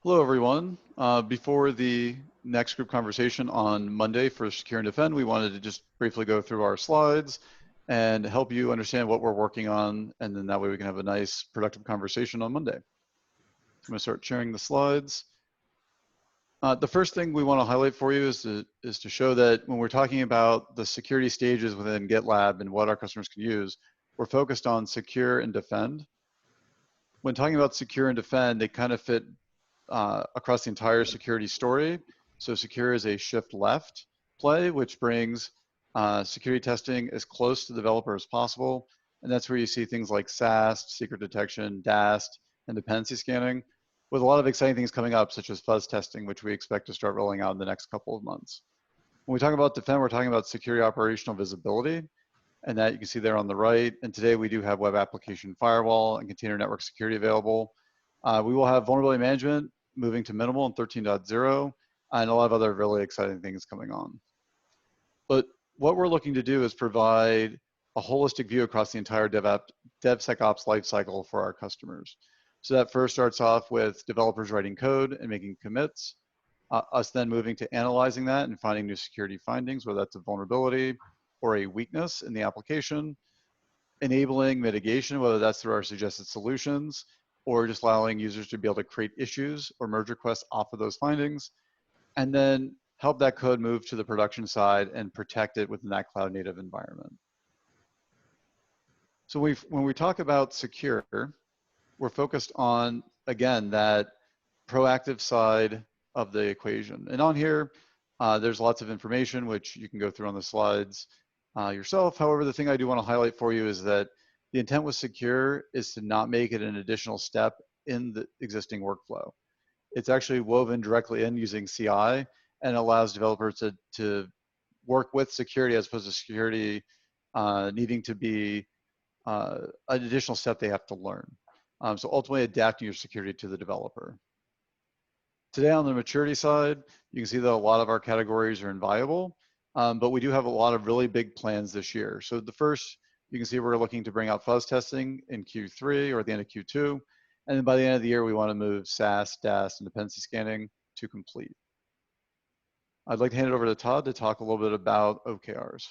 Hello, everyone. Before the next group conversation on Monday for Secure and Defend, we wanted to just briefly go through our slides and help you understand what we're working on, and then that way we can have a nice, productive conversation on Monday. I'm going to start sharing the slides. The first thing we want to highlight for you is to show that when we're talking about the security stages within GitLab and what our customers can use, we're focused on Secure and Defend. When talking about Secure and Defend, they kind of fit across the entire security story. So secure is a shift left play, which brings security testing as close to the developer as possible. And that's where you see things like SAST, secret detection, DAST, and dependency scanning, with a lot of exciting things coming up, such as fuzz testing, which we expect to start rolling out in the next couple of months. When we talk about defend, we're talking about security operational visibility, and that you can see there on the right. And today we do have web application firewall and container network security available. We will have vulnerability management moving to minimal in 13.0, and a lot of other really exciting things coming on. But what we're looking to do is provide a holistic view across the entire DevSecOps lifecycle for our customers. So that first starts off with developers writing code and making commits, us then moving to analyzing that and finding new security findings, whether that's a vulnerability or a weakness in the application, enabling mitigation, whether that's through our suggested solutions, or just allowing users to be able to create issues or merge requests off of those findings, and then help that code move to the production side and protect it within that cloud native environment. So when we talk about secure, we're focused on, again, that proactive side of the equation. And on here, there's lots of information which you can go through on the slides yourself. However, the thing I do want to highlight for you is that the intent with secure is to not make it an additional step in the existing workflow. It's actually woven directly in using CI and allows developers to work with security as opposed to security needing to be an additional step they have to learn. So ultimately adapting your security to the developer. Today on the maturity side, you can see that a lot of our categories are inviolable, but we do have a lot of really big plans this year. So the first, you can see we're looking to bring out fuzz testing in Q3 or at the end of Q2. And then by the end of the year, we want to move SAST, DAST, and dependency scanning to complete. I'd like to hand it over to Todd to talk a little bit about OKRs.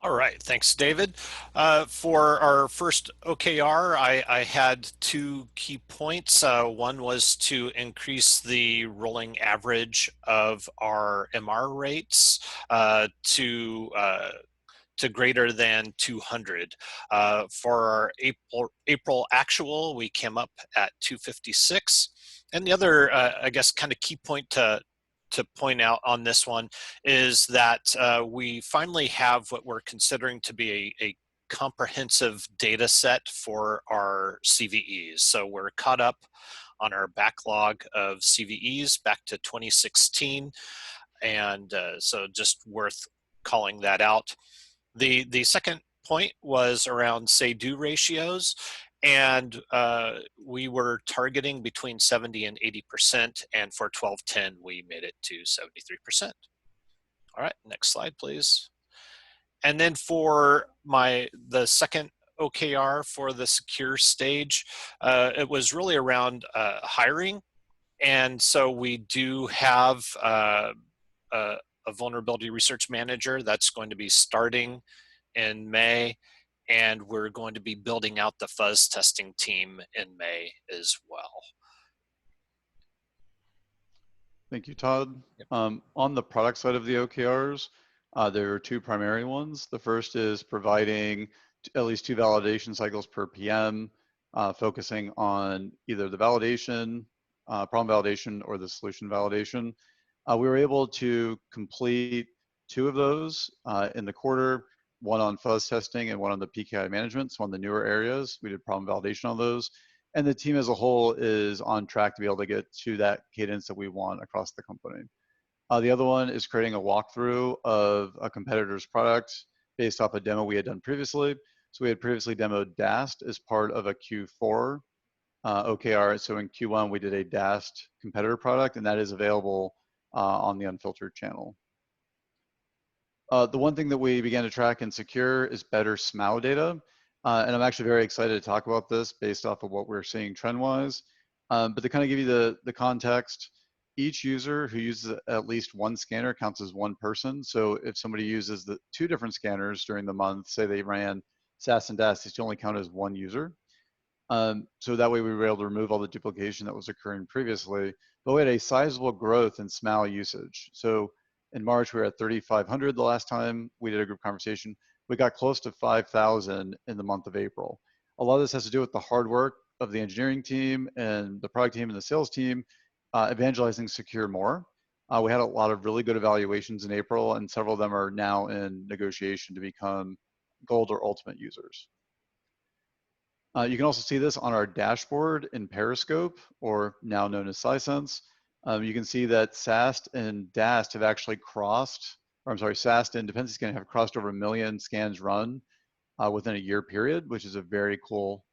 All right, thanks, David. For our first OKR, I had two key points. One was to increase the rolling average of our MR rates to greater than 200. For our April actual, we came up at 256. And the other, I guess, kind of key point to point out on this one is that we finally have what we're considering to be a comprehensive data set for our CVEs. So we're caught up on our backlog of CVEs back to 2016. And so just worth calling that out. The second point was around say-do ratios. And we were targeting between 70 and 80%, and for 1210, we made it to 73%. All right, next slide, please. And then for the second OKR for the secure stage, it was really around hiring. And so we do have a vulnerability research manager that's going to be starting in May. And we're going to be building out the fuzz testing team in May as well. Thank you, Todd. Yep. On the product side of the OKRs, there are two primary ones. The first is providing at least 2 validation cycles per PM, focusing on either the validation, problem validation, or the solution validation. We were able to complete 2 of those in the quarter. One on fuzz testing and one on the PKI management. So on the newer areas, we did problem validation on those. And the team as a whole is on track to be able to get to that cadence that we want across the company. The other one is creating a walkthrough of a competitor's product based off a demo we had done previously. So we had previously demoed DAST as part of a Q4 OKR. So in Q1, we did a DAST competitor product, and that is available on the unfiltered channel. The one thing that we began to track and secure is better SMAO data. And I'm actually very excited to talk about this based off of what we're seeing trend-wise. But to kind of give you the context, each user who uses at least one scanner counts as one person. So if somebody uses the 2 different scanners during the month, say they ran SAS and DAS, they still only count as one user. So that way we were able to remove all the duplication that was occurring previously. But we had a sizable growth in SMAL usage. So in March, we were at 3,500 the last time we did a group conversation. We got close to 5,000 in the month of April. A lot of this has to do with the hard work of the engineering team and the product team and the sales team evangelizing Secure more. We had a lot of really good evaluations in April, and several of them are now in negotiation to become gold or ultimate users. You can also see this on our dashboard in Periscope, or now known as Sisense. You can see that SAST and DAST have actually crossed, or I'm sorry, SAST and dependency scanning have crossed over 1 million scans run within a year period, which is a very cool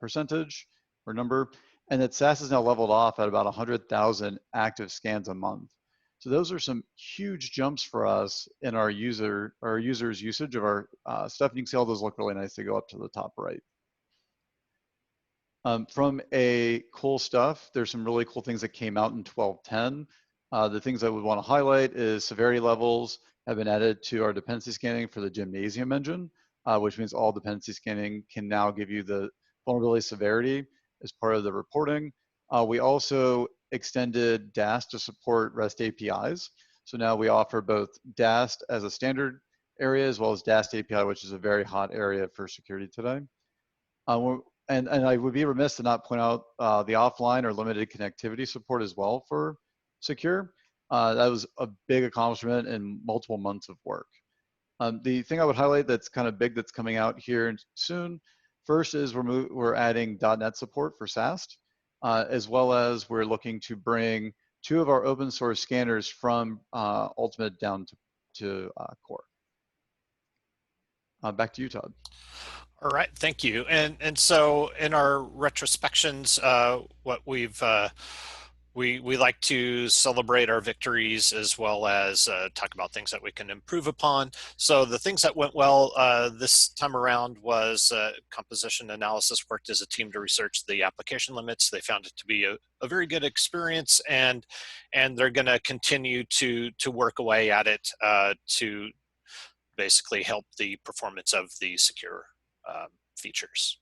percentage or number. And that SAST is now leveled off at about 100,000 active scans a month. So those are some huge jumps for us in our users' usage of our stuff. And you can see all those look really nice. They go up to the top right. From a cool stuff, there's some really cool things that came out in 12.10. The things I would want to highlight is severity levels have been added to our dependency scanning for the Gymnasium engine, which means all dependency scanning can now give you the vulnerability severity as part of the reporting. We also extended DAST to support REST APIs. So now we offer both DAST as a standard area as well as DAST API, which is a very hot area for security today. And I would be remiss to not point out the offline or limited connectivity support as well for Secure. That was a big accomplishment in multiple months of work. The thing I would highlight that's kind of big that's coming out here soon, first is we're adding .NET support for SAST, as well as we're looking to bring 2 of our open source scanners from Ultimate down to Core. Back to you, Todd. All right, thank you. And so in our retrospections, what we like to celebrate our victories as well as talk about things that we can improve upon. So the things that went well this time around was composition analysis worked as a team to research the application limits. They found it to be a very good experience, and they're going to continue to work away at it to basically help the performance of the Secure features.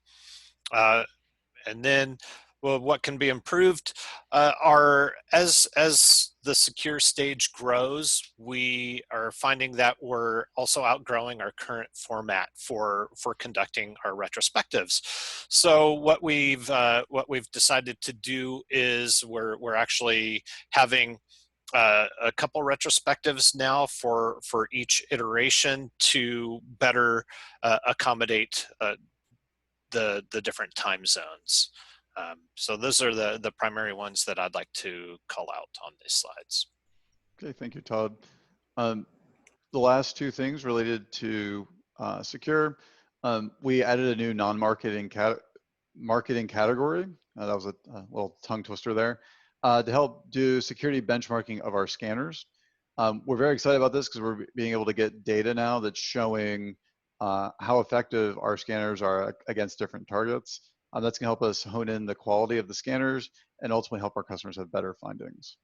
And then, well, what can be improved are as the Secure stage grows, we are finding that we're also outgrowing our current format for conducting our retrospectives. So what we've decided to do is we're actually having a couple retrospectives now for each iteration to better accommodate the different time zones. So those are the primary ones that I'd like to call out on these slides. Okay, thank you, Todd. The last 2 things related to Secure, we added a new non-marketing marketing category. That was a little tongue twister there. To help do security benchmarking of our scanners. We're very excited about this because we're being able to get data now that's showing how effective our scanners are against different targets. That's going to help us hone in the quality of the scanners and ultimately help our customers have better findings.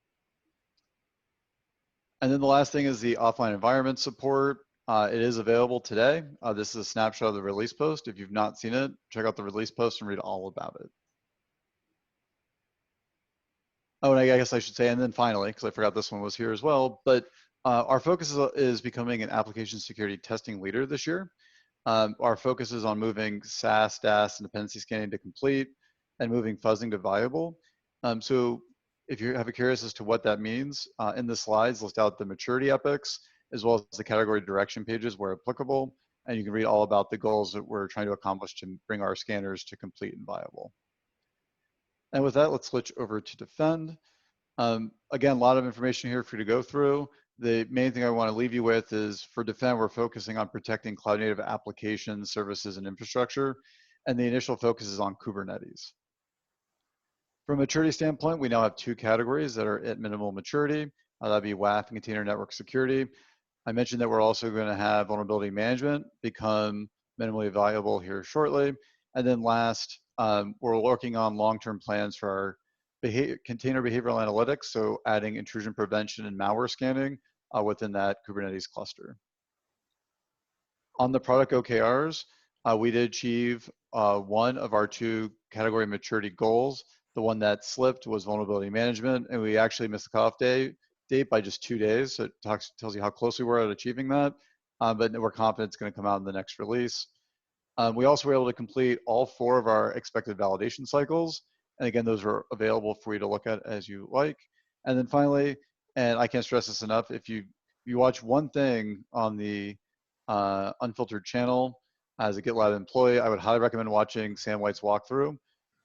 And then the last thing is the offline environment support. It is available today. This is a snapshot of the release post. If you've not seen it, check out the release post and read all about it. Oh, and I guess I should say, and then finally, because I forgot this one was here as well, but our focus is becoming an application security testing leader this year. Our focus is on moving SAS, DAS, and dependency scanning to complete and moving fuzzing to viable. So if you have a curious as to what that means, in the slides, list out the maturity epics, as well as the category direction pages where applicable, and you can read all about the goals that we're trying to accomplish to bring our scanners to complete and viable. And with that, let's switch over to Defend. Again, a lot of information here for you to go through. The main thing I want to leave you with is for Defend, we're focusing on protecting cloud native applications, services, and infrastructure. And the initial focus is on Kubernetes. From a maturity standpoint, we now have 2 categories that are at minimal maturity. That'd be WAF and container network security. I mentioned that we're also going to have vulnerability management become minimally viable here shortly. And then last, we're working on long-term plans for container behavioral analytics, so adding intrusion prevention and malware scanning within that Kubernetes cluster. On the product OKRs, we did achieve one of our 2 category maturity goals. The one that slipped was vulnerability management, and we actually missed the cutoff date by just 2 days. So it tells you how close we were at achieving that, but we're confident it's going to come out in the next release. We also were able to complete all 4 of our expected validation cycles. And again, those are available for you to look at as you like. And then finally, and I can't stress this enough, if you watch one thing on the Unfiltered channel as a GitLab employee, I would highly recommend watching Sam White's walkthrough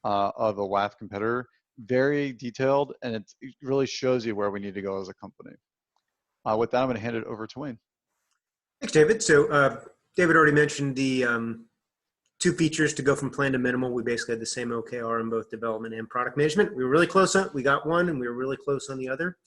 of a WAF competitor. Very detailed, and it really shows you where we need to go as a company. With that, I'm going to hand it over to Wayne. Thanks, David. So David already mentioned the 2 features to go from plan to minimal. We basically had the same OKR in both development and product management. We were really close on, we got one, and we were really close on the other.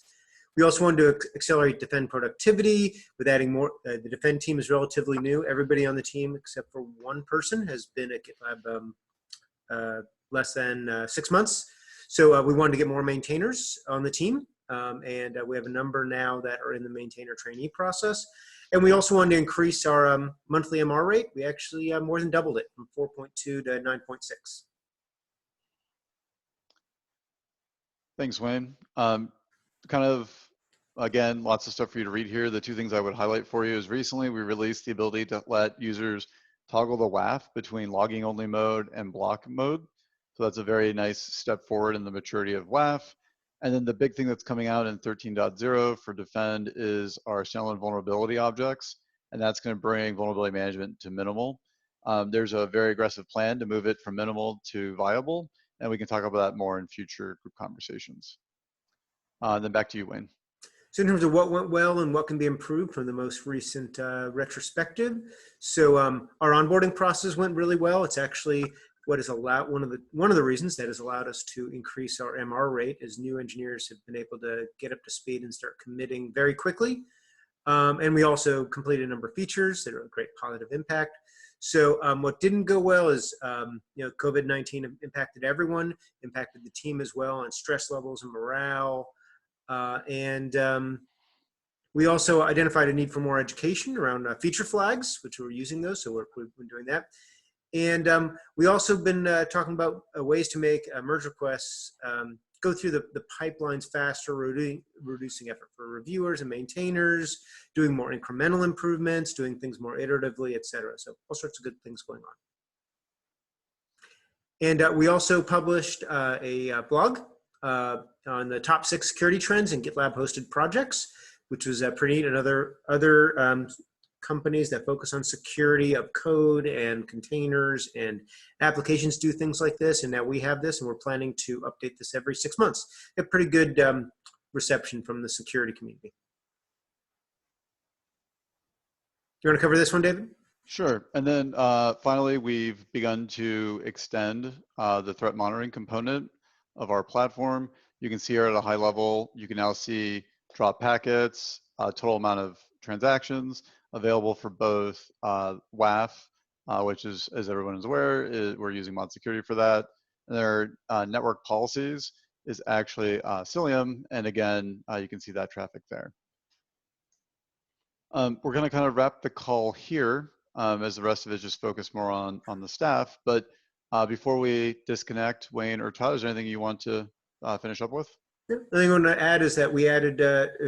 We also wanted to accelerate Defend productivity with adding more. The Defend team is relatively new. Everybody on the team, except for one person, has been at GitLab less than 6 months. So we wanted to get more maintainers on the team. And we have a number now that are in the maintainer trainee process. And we also wanted to increase our monthly MR rate. We actually more than doubled it from 4.2 to 9.6. Thanks, Wayne. Kind of, again, lots of stuff for you to read here. The 2 things I would highlight for you is recently we released the ability to let users toggle the WAF between logging only mode and block mode. So that's a very nice step forward in the maturity of WAF. And then the big thing that's coming out in 13.0 for Defend is our standalone vulnerability objects. And that's going to bring vulnerability management to minimal. There's a very aggressive plan to move it from minimal to viable. And we can talk about that more in future group conversations. Then back to you, Wayne. So in terms of what went well and what can be improved from the most recent retrospective, so our onboarding process went really well. It's actually what has allowed one of the reasons that has allowed us to increase our MR rate, as new engineers have been able to get up to speed and start committing very quickly. And we also completed a number of features that are a great positive impact. So what didn't go well is, COVID-19 impacted everyone, impacted the team as well on stress levels and morale. We also identified a need for more education around feature flags, which we're using those, so we've been doing that. And we also been talking about ways to make merge requests go through the pipelines faster, reducing effort for reviewers and maintainers, doing more incremental improvements, doing things more iteratively, et cetera. So all sorts of good things going on. And we also published a blog on the top 6 security trends in GitLab hosted projects, which was pretty neat. And other companies that focus on security of code and containers and applications do things like this. And now we have this, and we're planning to update this every 6 months. A pretty good reception from the security community. You want to cover this one, David? Sure. And then finally, we've begun to extend the threat monitoring component of our platform. You can see here at a high level, you can now see drop packets, total amount of transactions available for both WAF, which is, as everyone is aware, we're using mod security for that. And their network policies is actually Cilium. And again, you can see that traffic there. We're going to kind of wrap the call here as the rest of it is just focused more on the staff. But before we disconnect, Wayne or Todd, is there anything you want to finish up with? The thing I want to add is that we added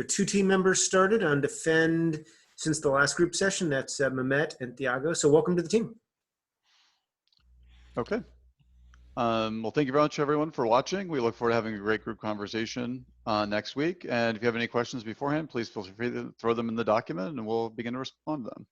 2 team members started on Defend since the last group session. That's Mehmet and Thiago. So welcome to the team. Okay. Well, thank you very much, everyone, for watching. We look forward to having a great group conversation next week. And if you have any questions beforehand, please feel free to throw them in the document and we'll begin to respond to them.